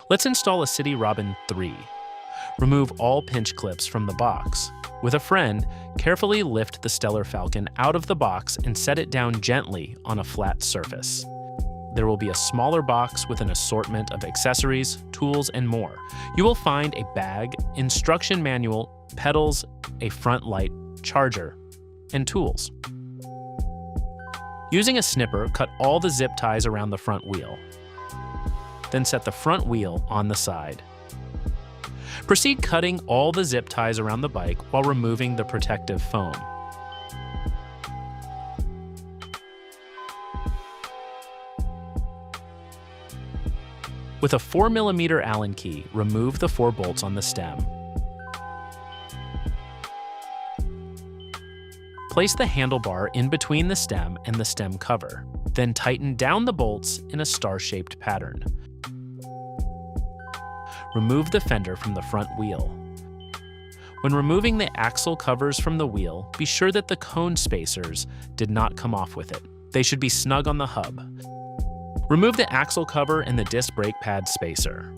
Let's install a City Robin 3. Remove all pinch clips from the box. With a friend, carefully lift the Stellar Falcon out of the box and set it down gently on a flat surface. There will be a smaller box with an assortment of accessories, tools, and more. You will find a bag, instruction manual, pedals, a front light, charger, and tools. Using a snipper, cut all the zip ties around the front wheel. Then set the front wheel on the side. Proceed cutting all the zip ties around the bike while removing the protective foam. With a 4mm Allen key, remove the 4 bolts on the stem. Place the handlebar in between the stem and the stem cover, then tighten down the bolts in a star-shaped pattern. Remove the fender from the front wheel. When removing the axle covers from the wheel, be sure that the cone spacers did not come off with it. They should be snug on the hub. Remove the axle cover and the disc brake pad spacer.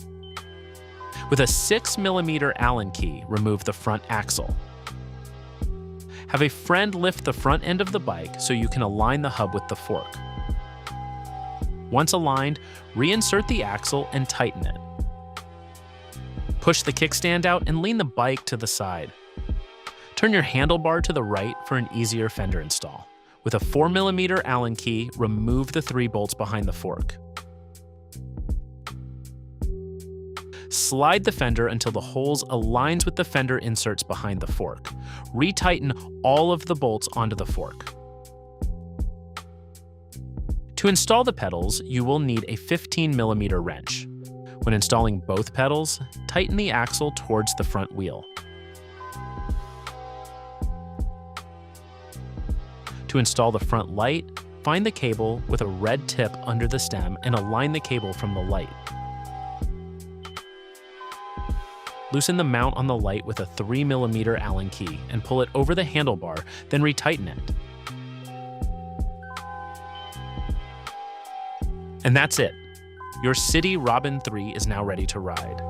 With a 6mm Allen key, remove the front axle. Have a friend lift the front end of the bike so you can align the hub with the fork. Once aligned, reinsert the axle and tighten it. Push the kickstand out and lean the bike to the side. Turn your handlebar to the right for an easier fender install. With a 4mm Allen key, remove the 3 bolts behind the fork. Slide the fender until the holes aligns with the fender inserts behind the fork. Retighten all of the bolts onto the fork. To install the pedals, you will need a 15mm wrench. When installing both pedals, tighten the axle towards the front wheel. To install the front light, find the cable with a red tip under the stem and align the cable from the light. Loosen the mount on the light with a 3mm Allen key and pull it over the handlebar, then retighten it. And that's it. Your City Robin 3 is now ready to ride.